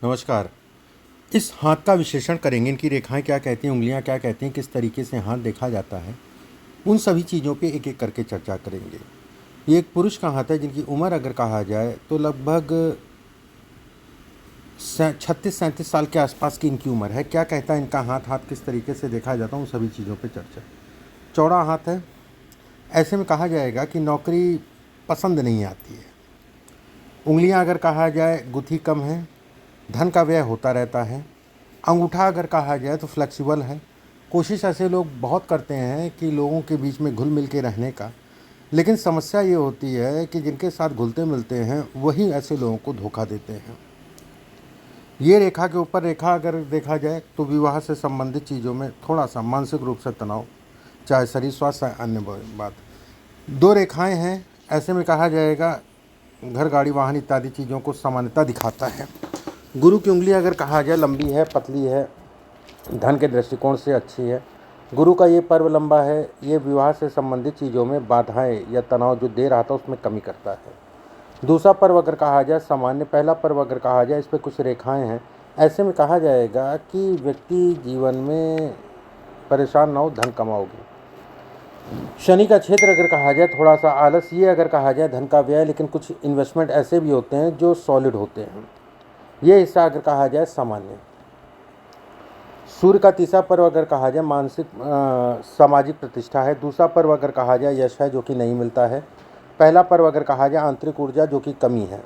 नमस्कार। इस हाथ का विश्लेषण करेंगे, इनकी रेखाएं क्या कहती हैं, उंगलियां क्या कहती हैं, किस तरीके से हाथ देखा जाता है, उन सभी चीज़ों पे एक एक करके चर्चा करेंगे। ये एक पुरुष का हाथ है जिनकी उम्र अगर कहा जाए तो लगभग 36-37 साल के आसपास की इनकी उम्र है। क्या कहता है इनका हाथ, हाथ किस तरीके से देखा जाता है, उन सभी चीज़ों पे चर्चा। चौड़ा हाथ है, ऐसे में कहा जाएगा कि नौकरी पसंद नहीं आती है। उंगलियां अगर कहा जाए गुथी कम है, धन का व्यय होता रहता है। अंगूठा अगर कहा जाए तो फ्लेक्सिबल है। कोशिश ऐसे लोग बहुत करते हैं कि लोगों के बीच में घुल मिल के रहने का, लेकिन समस्या ये होती है कि जिनके साथ घुलते मिलते हैं वही ऐसे लोगों को धोखा देते हैं। ये रेखा के ऊपर रेखा अगर देखा जाए तो विवाह से संबंधित चीज़ों में थोड़ा सा मानसिक रूप से तनाव, चाहे शरीर स्वास्थ्य अन्य बात। दो रेखाएं हैं, ऐसे में कहा जाएगा घर गाड़ी वाहन इत्यादि चीज़ों को सामान्यता दिखाता है। गुरु की उंगली अगर कहा जाए लंबी है, पतली है, धन के दृष्टिकोण से अच्छी है। गुरु का ये पर्व लंबा है, ये विवाह से संबंधित चीज़ों में बाधाएं या तनाव जो दे रहा था उसमें कमी करता है। दूसरा पर्व अगर कहा जाए सामान्य, पहला पर्व अगर कहा जाए इस पर कुछ रेखाएं हैं, ऐसे में कहा जाएगा कि व्यक्ति जीवन में परेशान ना हो, धन कमाओगे। शनि का क्षेत्र अगर कहा जाए थोड़ा सा आलस, ये अगर कहा जाए धन का व्यय, लेकिन कुछ इन्वेस्टमेंट ऐसे भी होते हैं जो सॉलिड होते हैं। ये हिस्सा अगर कहा जाए सामान्य। सूर्य का तीसरा पर्व अगर कहा जाए मानसिक सामाजिक प्रतिष्ठा है। दूसरा पर्व अगर कहा जाए यश है जो कि नहीं मिलता है। पहला पर्व अगर कहा जाए आंतरिक ऊर्जा जो कि कमी है।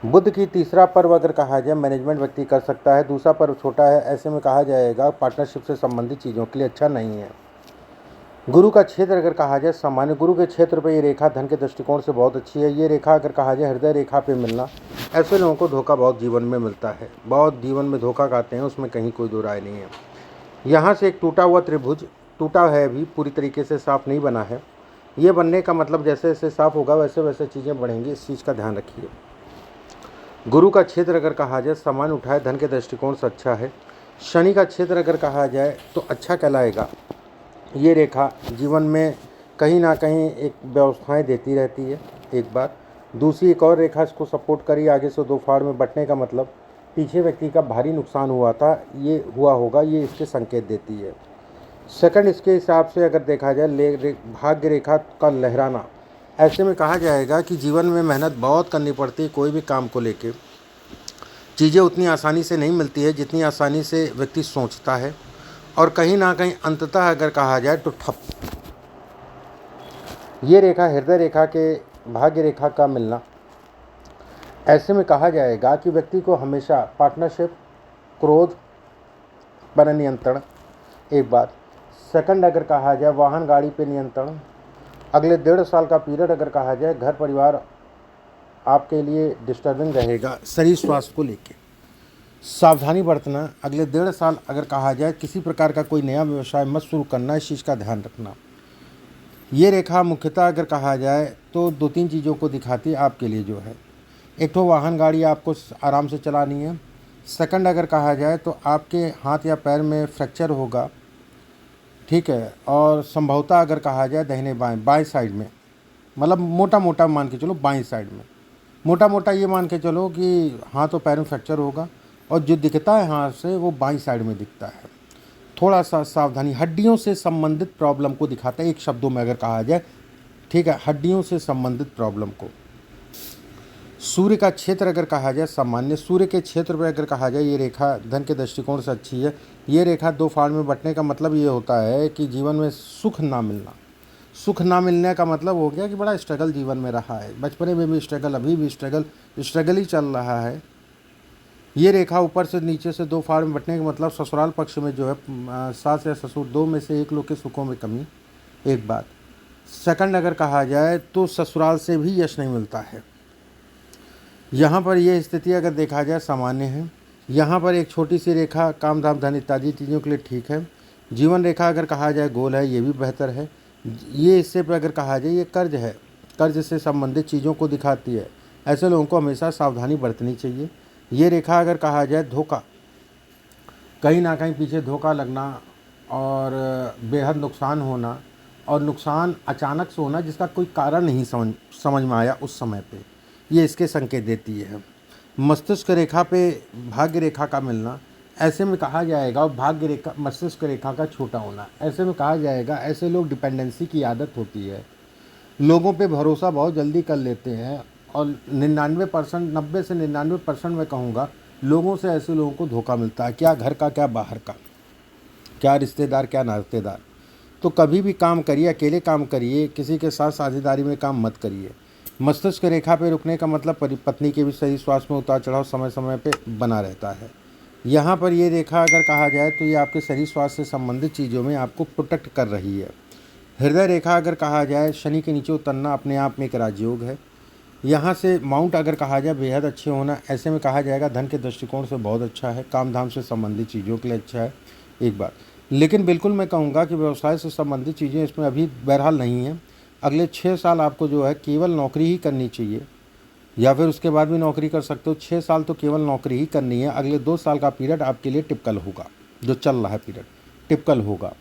बुध की तीसरा पर्व अगर कहा जाए मैनेजमेंट व्यक्ति कर सकता है। दूसरा पर्व छोटा है, ऐसे में कहा जाएगा पार्टनरशिप से संबंधित चीज़ों के लिए अच्छा नहीं है। गुरु का क्षेत्र अगर कहा जाए सामान्य, गुरु के क्षेत्र पर ये रेखा धन के दृष्टिकोण से बहुत अच्छी है। ये रेखा अगर कहा जाए हृदय रेखा पे मिलना, ऐसे लोगों को धोखा बहुत जीवन में मिलता है, बहुत जीवन में धोखा खाते हैं, उसमें कहीं कोई दो राय नहीं है। यहाँ से एक टूटा हुआ त्रिभुज, टूटा है अभी, पूरी तरीके से साफ नहीं बना है। ये बनने का मतलब जैसे जैसे साफ होगा वैसे वैसे चीज़ें बढ़ेंगी, इस चीज़ का ध्यान रखिए। गुरु का क्षेत्र अगर कहा जाए सामान्य उठाए, धन के दृष्टिकोण से अच्छा है। शनि का क्षेत्र अगर कहा जाए तो अच्छा कहलाएगा। ये रेखा जीवन में कहीं ना कहीं एक व्यवस्थाएं देती रहती है, एक बार। दूसरी एक और रेखा इसको सपोर्ट करी, आगे से दो फाड़ में बंटने का मतलब पीछे व्यक्ति का भारी नुकसान हुआ था, ये हुआ होगा, ये इसके संकेत देती है। सेकंड इसके हिसाब से अगर देखा जाए भाग्य रेखा का लहराना, ऐसे में कहा जाएगा कि जीवन में मेहनत बहुत करनी पड़ती है। कोई भी काम को लेके चीज़ें उतनी आसानी से नहीं मिलती है जितनी आसानी से व्यक्ति सोचता है, और कहीं ना कहीं अंततः अगर कहा जाए तो ठप। ये रेखा हृदय रेखा के भाग्य रेखा का मिलना, ऐसे में कहा जाएगा कि व्यक्ति को हमेशा पार्टनरशिप, क्रोध पर नियंत्रण, एक बात। सेकंड अगर कहा जाए वाहन गाड़ी पे नियंत्रण। अगले 1.5 साल का पीरियड अगर कहा जाए घर परिवार आपके लिए डिस्टर्बिंग रहेगा, शरीर स्वास्थ्य को लेके सावधानी बरतना। अगले 1.5 साल अगर कहा जाए किसी प्रकार का कोई नया व्यवसाय मत शुरू करना, इस चीज़ का ध्यान रखना। ये रेखा मुख्यतः अगर कहा जाए तो 2-3 चीज़ों को दिखाती है आपके लिए जो है। एक तो वाहन गाड़ी आपको आराम से चलानी है। सेकंड अगर कहा जाए तो आपके हाथ या पैर में फ्रैक्चर होगा, ठीक है, और संभवतः अगर कहा जाए दाहिने बाएं साइड में, मतलब मोटा मोटा मान के चलो बाएं साइड में, मोटा मोटा ये मान के चलो कि हाथ और पैर में फ्रैक्चर होगा, और जो दिखता है हाथ से वो बाईं साइड में दिखता है। थोड़ा सा सावधानी, हड्डियों से संबंधित प्रॉब्लम को दिखाता है, एक शब्दों में अगर कहा जाए, ठीक है, हड्डियों से संबंधित प्रॉब्लम को। सूर्य का क्षेत्र अगर कहा जाए सामान्य, सूर्य के क्षेत्र पर अगर कहा जाए ये रेखा धन के दृष्टिकोण से अच्छी है। ये रेखा 2 फाड़ में बंटने का मतलब ये होता है कि जीवन में सुख ना मिलना। सुख ना मिलने का मतलब हो गया कि बड़ा स्ट्रगल जीवन में रहा है, बचपने में भी स्ट्रगल, अभी भी स्ट्रगल ही चल रहा है। ये रेखा ऊपर से नीचे से 2 फाड़ में बंटने का मतलब ससुराल पक्ष में जो है सास या ससुर, दो में से एक लोग के सुखों में कमी, एक बात। सेकंड अगर कहा जाए तो ससुराल से भी यश नहीं मिलता है। यहाँ पर यह स्थिति अगर देखा जाए सामान्य है। यहाँ पर एक छोटी सी रेखा काम धाम धन इत्यादि चीज़ों के लिए ठीक है। जीवन रेखा अगर कहा जाए गोल है, ये भी बेहतर है। ये इससे पर अगर कहा जाए ये कर्ज है, कर्ज से संबंधित चीज़ों को दिखाती है। ऐसे लोगों को हमेशा सावधानी बरतनी चाहिए। ये रेखा अगर कहा जाए धोखा, कहीं ना कहीं पीछे धोखा लगना और बेहद नुकसान होना, और नुकसान अचानक से होना जिसका कोई कारण नहीं समझ में आया उस समय पे, ये इसके संकेत देती है। मस्तिष्क रेखा पे भाग्य रेखा का मिलना, ऐसे में कहा जाएगा, और भाग्य रेखा मस्तिष्क रेखा का छोटा होना, ऐसे में कहा जाएगा ऐसे लोग डिपेंडेंसी की आदत होती है, लोगों पे भरोसा बहुत जल्दी कर लेते हैं, और 99% 90 से 99% मैं कहूँगा लोगों से ऐसे लोगों को धोखा मिलता है, क्या घर का क्या बाहर का, क्या रिश्तेदार क्या नातेदार। तो कभी भी काम करिए, अकेले काम करिए, किसी के साथ साझेदारी में काम मत करिए। मस्तिष्क रेखा पे रुकने का मतलब पत्नी के भी शरीर स्वास्थ्य में उतार चढ़ाव समय समय पे बना रहता है। यहाँ पर ये रेखा अगर कहा जाए तो ये आपके शरीर स्वास्थ्य से संबंधित चीज़ों में आपको प्रोटेक्ट कर रही है। हृदय रेखा अगर कहा जाए, शनि के नीचे उतरना अपने आप में एक राजयोग है। यहाँ से माउंट अगर कहा जाए, बेहद अच्छे होना, ऐसे में कहा जाएगा धन के दृष्टिकोण से बहुत अच्छा है, काम धाम से संबंधित चीज़ों के लिए अच्छा है एक बात। लेकिन बिल्कुल मैं कहूँगा कि व्यवसाय से संबंधित चीज़ें इसमें अभी बहरहाल नहीं है। अगले 6 साल आपको जो है केवल नौकरी ही करनी चाहिए, या फिर उसके बाद भी नौकरी कर सकते हो। 6 साल तो केवल नौकरी ही करनी है। अगले 2 साल का पीरियड आपके लिए टिपिकल होगा, जो चल रहा है पीरियड टिपिकल होगा।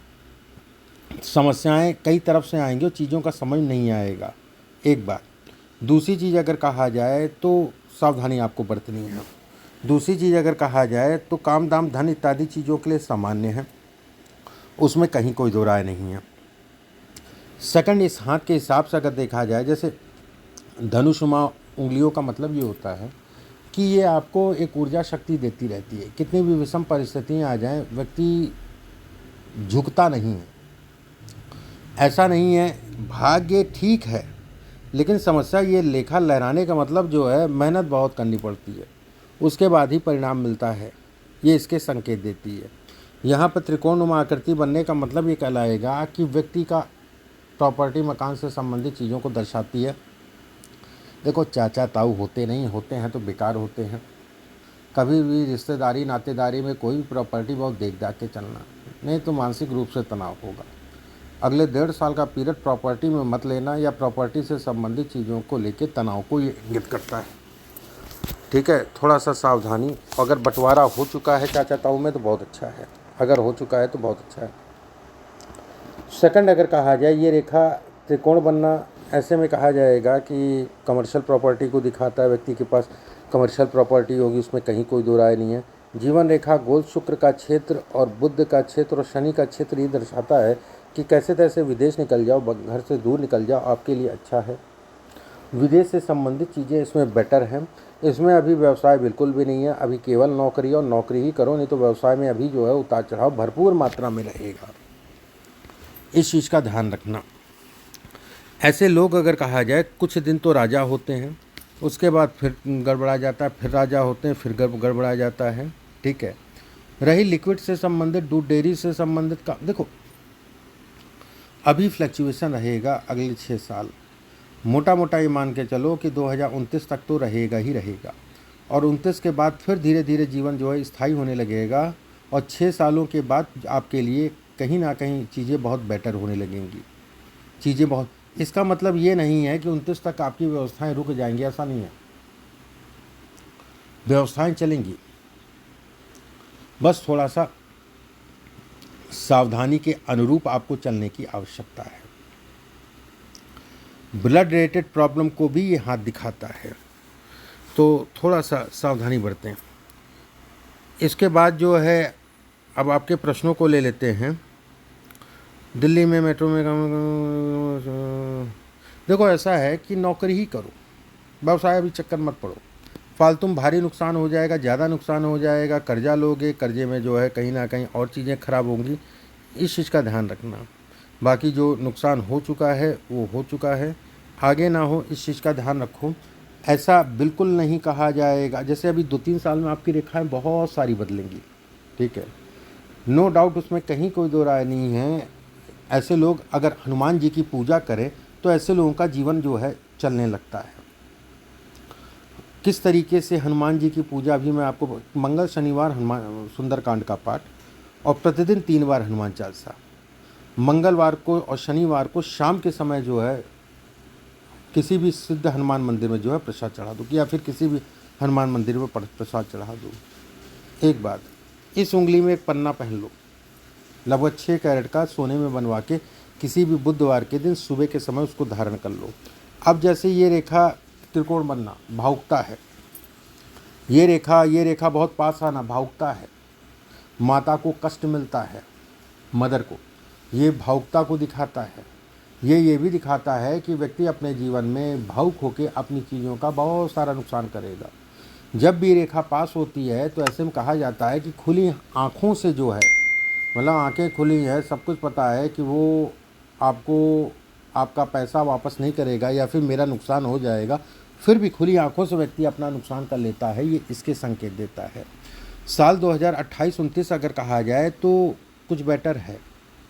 समस्याएं कई तरफ से आएंगी और चीज़ों का समझ नहीं आएगा एक बात। दूसरी चीज़ अगर कहा जाए तो सावधानी आपको बरतनी है। दूसरी चीज़ अगर कहा जाए तो काम दाम धन इत्यादि चीज़ों के लिए सामान्य है, उसमें कहीं कोई दो राय नहीं है। सेकंड, इस हाथ के हिसाब से अगर देखा जाए, जैसे धनुषुमा उंगलियों का मतलब ये होता है कि ये आपको एक ऊर्जा शक्ति देती रहती है। कितनी भी विषम परिस्थितियाँ आ जाएं, व्यक्ति झुकता नहीं है। ऐसा नहीं है, भाग्य ठीक है, लेकिन समस्या ये लेखा लहराने का मतलब जो है मेहनत बहुत करनी पड़ती है, उसके बाद ही परिणाम मिलता है, ये इसके संकेत देती है। यहाँ पर त्रिकोणनुमा आकृति बनने का मतलब ये कहलाएगा कि व्यक्ति का प्रॉपर्टी मकान से संबंधित चीज़ों को दर्शाती है। देखो, चाचा ताऊ होते नहीं, होते हैं तो बेकार होते हैं। कभी भी रिश्तेदारी नातेदारी में कोई भी प्रॉपर्टी बहुत देख दाख के चलना, नहीं तो मानसिक रूप से तनाव होगा। अगले 1.5 साल का पीरियड प्रॉपर्टी में मत लेना, या प्रॉपर्टी से संबंधित चीज़ों को लेके तनाव को ये इंगित करता है। ठीक है, थोड़ा सा सावधानी। अगर बंटवारा हो चुका है चाचा ताऊ में तो बहुत अच्छा है, अगर हो चुका है तो बहुत अच्छा है। सेकंड, अगर कहा जाए ये रेखा त्रिकोण बनना, ऐसे में कहा जाएगा कि कमर्शियल प्रॉपर्टी को दिखाता है। व्यक्ति के पास कमर्शियल प्रॉपर्टी होगी, उसमें कहीं कोई दो राय नहीं है। जीवन रेखा गोल शुक्र का क्षेत्र और बुध का क्षेत्र और शनि का क्षेत्र ये दर्शाता है कि कैसे तैसे विदेश निकल जाओ, घर से दूर निकल जाओ, आपके लिए अच्छा है। विदेश से संबंधित चीज़ें इसमें बेटर हैं। इसमें अभी व्यवसाय बिल्कुल भी नहीं है, अभी केवल नौकरी, और नौकरी ही करो, नहीं तो व्यवसाय में अभी जो है उतार चढ़ाव भरपूर मात्रा में रहेगा। इस चीज़ का ध्यान रखना। ऐसे लोग अगर कहा जाए कुछ दिन तो राजा होते हैं, उसके बाद फिर गड़बड़ा जाता है, फिर राजा होते हैं, फिर गड़बड़ा जाता है। ठीक है, रही लिक्विड से संबंधित, दूध डेयरी से संबंधित का, देखो अभी फ्लक्चुएशन रहेगा अगले 6 साल। मोटा मोटा ये मान के चलो कि 2029 तक तो रहेगा ही रहेगा, और 29 के बाद फिर धीरे धीरे जीवन जो है स्थायी होने लगेगा, और 6 सालों के बाद आपके लिए कहीं ना कहीं चीज़ें बहुत बेटर होने लगेंगी। चीज़ें बहुत, इसका मतलब ये नहीं है कि 29 तक आपकी व्यवस्थाएं रुक जाएंगी, ऐसा नहीं है। व्यवस्थाएं चलेंगी, बस थोड़ा सा सावधानी के अनुरूप आपको चलने की आवश्यकता है। ब्लड रिलेटेड प्रॉब्लम को भी ये हाथ दिखाता है, तो थोड़ा सा सावधानी बरतें। इसके बाद जो है, अब आपके प्रश्नों को ले लेते हैं। दिल्ली में मेट्रो में देखो, ऐसा है कि नौकरी ही करो, व्यवसाय अभी चक्कर मत पड़ो, फालतू में भारी नुकसान हो जाएगा, ज़्यादा नुकसान हो जाएगा। कर्जा लोगे, कर्जे में जो है कहीं ना कहीं और चीज़ें खराब होंगी, इस चीज़ का ध्यान रखना। बाकी जो नुकसान हो चुका है वो हो चुका है, आगे ना हो इस चीज़ का ध्यान रखो। ऐसा बिल्कुल नहीं कहा जाएगा, जैसे अभी 2-3 साल में आपकी रेखाएं बहुत सारी बदलेंगी। ठीक है, नो डाउट, उसमें कहीं कोई दो राय नहीं है। ऐसे लोग अगर हनुमान जी की पूजा करें तो ऐसे लोगों का जीवन जो है चलने लगता है। किस तरीके से हनुमान जी की पूजा, अभी मैं आपको मंगल शनिवार हनुमान सुंदरकांड का पाठ, और प्रतिदिन 3 बार हनुमान चालीसा, मंगलवार को और शनिवार को शाम के समय जो है किसी भी सिद्ध हनुमान मंदिर में जो है प्रसाद चढ़ा दो, या फिर किसी भी हनुमान मंदिर में प्रसाद चढ़ा दो। एक बात, इस उंगली में एक पन्ना पहन लो, लगभग 6 कैरेट का सोने में बनवा के, किसी भी बुधवार के दिन सुबह के समय उसको धारण कर लो। अब जैसे ये रेखा त्रिकोण बनना भावुकता है, ये रेखा बहुत पास आना, भावुकता है, माता को कष्ट मिलता है, मदर को, ये भावुकता को दिखाता है। ये भी दिखाता है कि व्यक्ति अपने जीवन में भावुक होकर अपनी चीज़ों का बहुत सारा नुकसान करेगा। जब भी रेखा पास होती है तो ऐसे में कहा जाता है कि खुली आँखों से जो है, मतलब आंखें खुली हैं, सब कुछ पता है कि वो आपको आपका पैसा वापस नहीं करेगा या फिर मेरा नुकसान हो जाएगा, फिर भी खुली आंखों से व्यक्ति अपना नुकसान कर लेता है, ये इसके संकेत देता है। साल 2028-29 अगर कहा जाए तो कुछ बेटर है,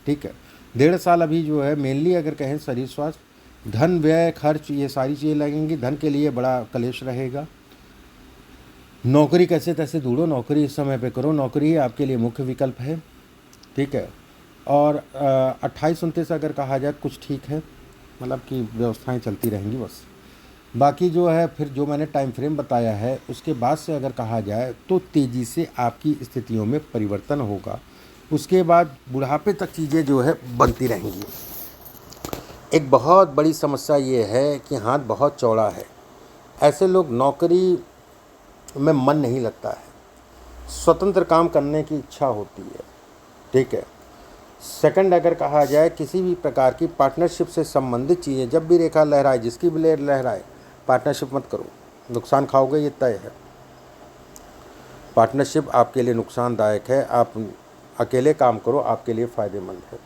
ठीक है। 1.5 साल अभी जो है मेनली अगर कहें शरीर स्वास्थ्य, धन व्यय खर्च ये सारी चीज़ें लगेंगी, धन के लिए बड़ा कलेश रहेगा। नौकरी कैसे तैसे ढूंढो, नौकरी इस समय पे करो, नौकरी ही आपके लिए मुख्य विकल्प है, ठीक है। और 28-29 अगर कहा जाए कुछ ठीक है, मतलब कि व्यवस्थाएं चलती रहेंगी बस। बाकी जो है फिर जो मैंने टाइम फ्रेम बताया है उसके बाद से अगर कहा जाए तो तेज़ी से आपकी स्थितियों में परिवर्तन होगा। उसके बाद बुढ़ापे तक चीज़ें जो है बनती रहेंगी। एक बहुत बड़ी समस्या ये है कि हाथ बहुत चौड़ा है, ऐसे लोग नौकरी में मन नहीं लगता है, स्वतंत्र काम करने की इच्छा होती है, ठीक है। सेकंड अगर कहा जाए किसी भी प्रकार की पार्टनरशिप से संबंधित चीज़ें, जब भी रेखा लहराए, जिसकी भी लहराए, पार्टनरशिप मत करो, नुकसान खाओगे, ये तय है। पार्टनरशिप आपके लिए नुकसानदायक है, आप अकेले काम करो, आपके लिए फ़ायदेमंद है।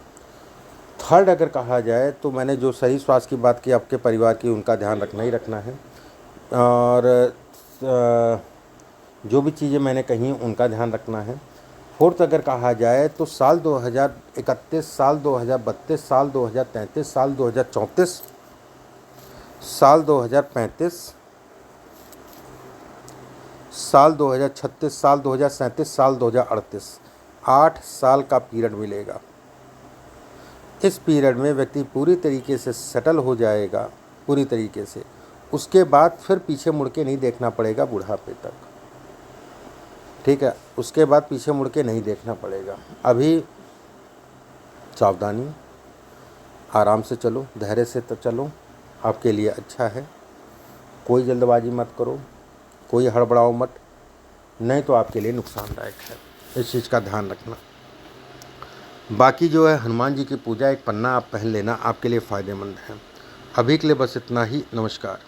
थर्ड अगर कहा जाए तो मैंने जो सही स्वास्थ्य की बात की, आपके परिवार की, उनका ध्यान रखना ही रखना है, और जो भी चीज़ें मैंने कही उनका ध्यान रखना है। फोर्थ अगर कहा जाए तो साल 2031, साल 2032, साल 2033, साल 2034, साल 2035, साल 2036, साल 2037, साल 2038, 8 साल का पीरियड मिलेगा। इस पीरियड में व्यक्ति पूरी तरीके से सेटल हो जाएगा, पूरी तरीके से। उसके बाद फिर पीछे मुड़ के नहीं देखना पड़ेगा बुढ़ापे तक, ठीक है। उसके बाद पीछे मुड़ के नहीं देखना पड़ेगा। अभी सावधानी, आराम से चलो, धैर्य से तो चलो, आपके लिए अच्छा है। कोई जल्दबाजी मत करो, कोई हड़बड़ाओ मत, नहीं तो आपके लिए नुकसानदायक है, इस चीज़ का ध्यान रखना। बाकी जो है हनुमान जी की पूजा एक पन्ना आप पहन लेना, आपके लिए फ़ायदेमंद है। अभी के लिए बस इतना ही, नमस्कार।